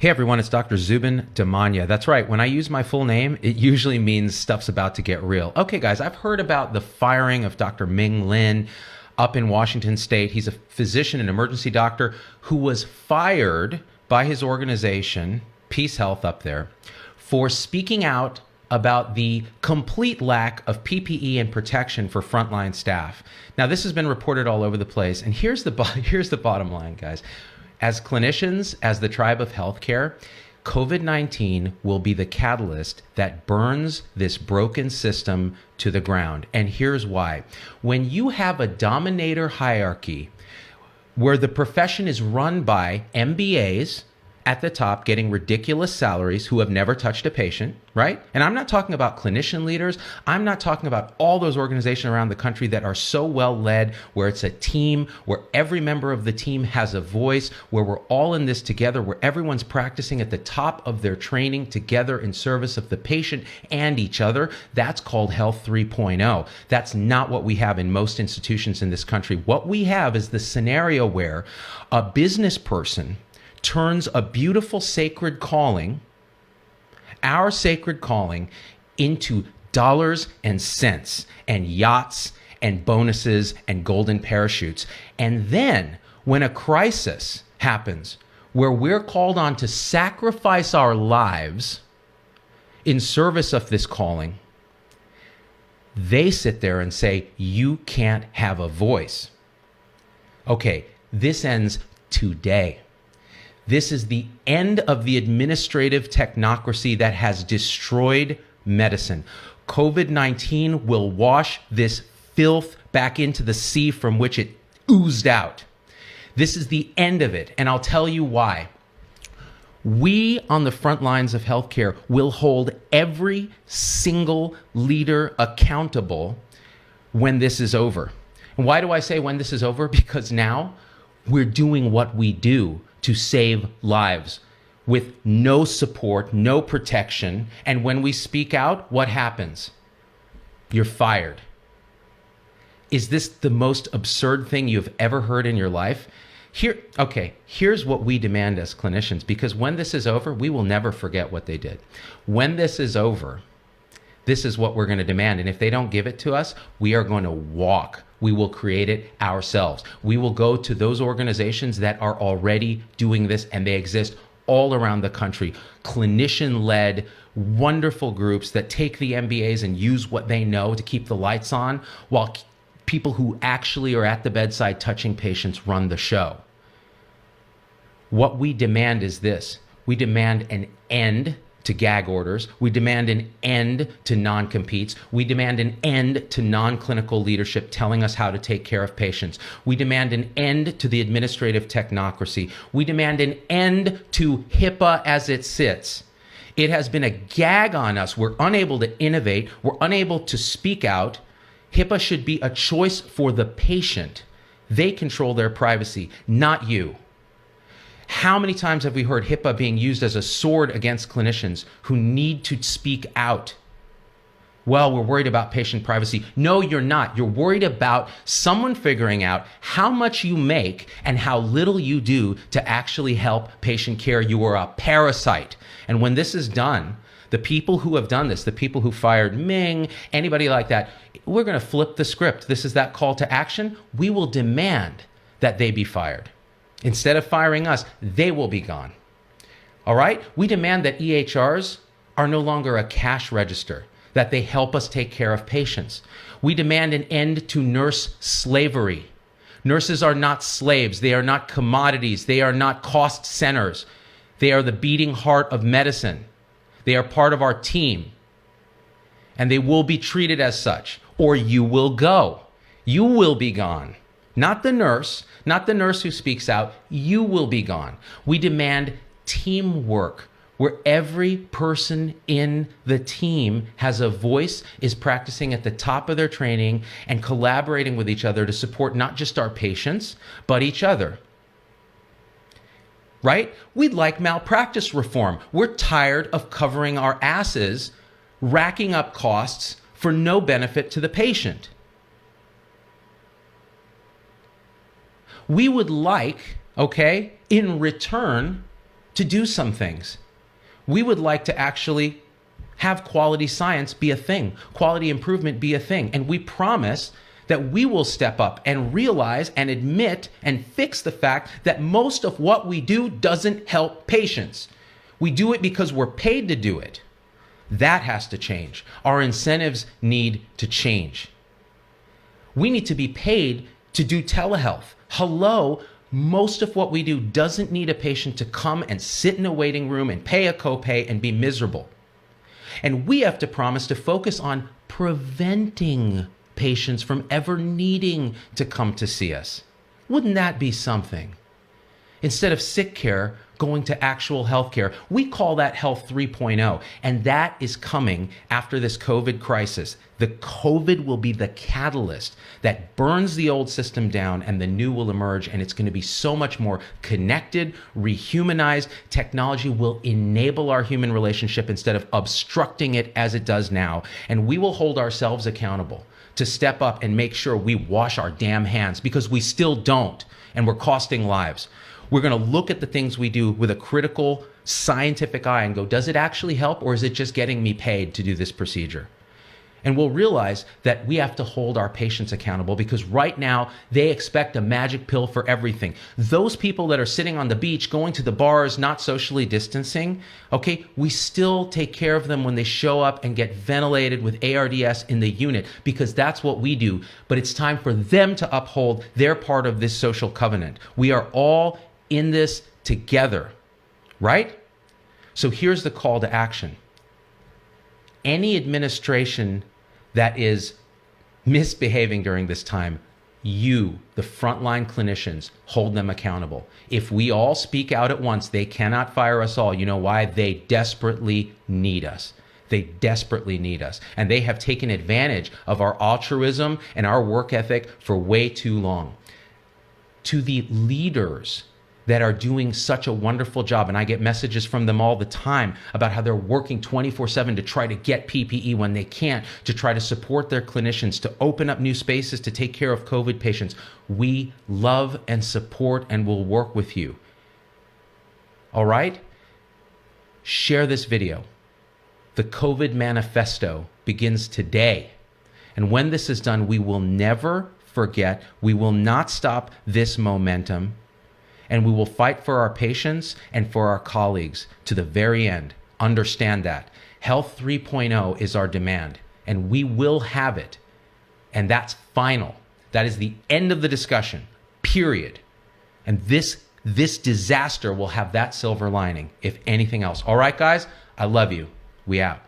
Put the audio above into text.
Hey everyone, it's Dr. Zubin Damania. That's right, when I use my full name, it usually means stuff's about to get real. Okay guys, I've heard about the firing of Dr. Ming Lin up in Washington State. He's a physician and emergency doctor who was fired by his organization, Peace Health up there, for speaking out about the complete lack of PPE and protection for frontline staff. Now, this has been reported all over the place, and here's the bottom line, guys. As clinicians, as the tribe of healthcare, COVID-19 will be the catalyst that burns this broken system to the ground. And here's why. When you have a dominator hierarchy where the profession is run by MBAs at the top getting ridiculous salaries who have never touched a patient, right? And I'm not talking about clinician leaders. I'm not talking about all those organizations around the country that are so well led, where it's a team, where every member of the team has a voice, where we're all in this together, where everyone's practicing at the top of their training together in service of the patient and each other. That's called Health 3.0. That's not what we have in most institutions in this country. What we have is the scenario where a business person turns a beautiful sacred calling, our sacred calling, into dollars and cents and yachts and bonuses and golden parachutes. And then when a crisis happens where we're called on to sacrifice our lives in service of this calling, they sit there and say, you can't have a voice. Okay, this ends today. This is the end of the administrative technocracy that has destroyed medicine. COVID-19 will wash this filth back into the sea from which it oozed out. This is the end of it, and I'll tell you why. We on the front lines of healthcare will hold every single leader accountable when this is over. And why do I say when this is over? Because now we're doing what we do to save lives with no support, no protection. And when we speak out, what happens? You're fired. Is this the most absurd thing you've ever heard in your life? Here's what we demand as clinicians, because when this is over, we will never forget what they did. When this is over, this is what we're going to demand. And if they don't give it to us, we are going to walk. We will create it ourselves. We will go to those organizations that are already doing this, and they exist all around the country. Clinician-led, wonderful groups that take the MBAs and use what they know to keep the lights on, while people who actually are at the bedside touching patients run the show. What we demand is this. We demand an end to gag orders. We demand an end to non-competes. We demand an end to non-clinical leadership telling us how to take care of patients. We demand an end to the administrative technocracy. We demand an end to HIPAA as it sits. It has been a gag on us. We're unable to innovate. We're unable to speak out. HIPAA should be a choice for the patient. They control their privacy, not you. How many times have we heard HIPAA being used as a sword against clinicians who need to speak out? Well, we're worried about patient privacy. No, you're not. You're worried about someone figuring out how much you make and how little you do to actually help patient care. You are a parasite. And when this is done, the people who have done this, the people who fired Ming, anybody like that, we're going to flip the script. This is that call to action. We will demand that they be fired. Instead of firing us, they will be gone. All right? We demand that EHRs are no longer a cash register, that they help us take care of patients. We demand an end to nurse slavery. Nurses are not slaves. They are not commodities. They are not cost centers. They are the beating heart of medicine. They are part of our team. And they will be treated as such, or you will go. You will be gone. Not the nurse who speaks out. You will be gone. We demand teamwork, where every person in the team has a voice, is practicing at the top of their training and collaborating with each other to support not just our patients, but each other. Right? We'd like malpractice reform. We're tired of covering our asses, racking up costs for no benefit to the patient. We would like, in return, to do some things. We would like to actually have quality science be a thing, quality improvement be a thing. And we promise that we will step up and realize and admit and fix the fact that most of what we do doesn't help patients. We do it because we're paid to do it. That has to change. Our incentives need to change. We need to be paid to do telehealth. Hello, most of what we do doesn't need a patient to come and sit in a waiting room and pay a copay and be miserable. And we have to promise to focus on preventing patients from ever needing to come to see us. Wouldn't that be something? Instead of sick care, going to actual healthcare. We call that Health 3.0, and that is coming after this COVID crisis. The COVID will be the catalyst that burns the old system down, and the new will emerge, and it's going to be so much more connected, rehumanized. Technology will enable our human relationship instead of obstructing it as it does now, and we will hold ourselves accountable to step up and make sure we wash our damn hands, because we still don't, and we're costing lives. We're going to look at the things we do with a critical scientific eye and go, does it actually help, or is it just getting me paid to do this procedure? And we'll realize that we have to hold our patients accountable, because right now they expect a magic pill for everything. Those people that are sitting on the beach, going to the bars, not socially distancing, okay, we still take care of them when they show up and get ventilated with ARDS in the unit, because that's what we do. But it's time for them to uphold their part of this social covenant. We are all in this together, right? So here's the call to action. Any administration that is misbehaving during this time, you, the frontline clinicians, hold them accountable. If we all speak out at once, they cannot fire us all. You know why? They desperately need us. They desperately need us. And they have taken advantage of our altruism and our work ethic for way too long. To the leaders that are doing such a wonderful job, and I get messages from them all the time about how they're working 24/7 to try to get PPE when they can't, to try to support their clinicians, to open up new spaces to take care of COVID patients. We love and support and will work with you. All right? Share this video. The COVID manifesto begins today. And when this is done, we will never forget. We will not stop this momentum. And we will fight for our patients and for our colleagues to the very end. Understand that. Health 3.0 is our demand, and we will have it. And that's final. That is the end of the discussion, period. And this disaster will have that silver lining, if anything else. All right, guys, I love you. We out.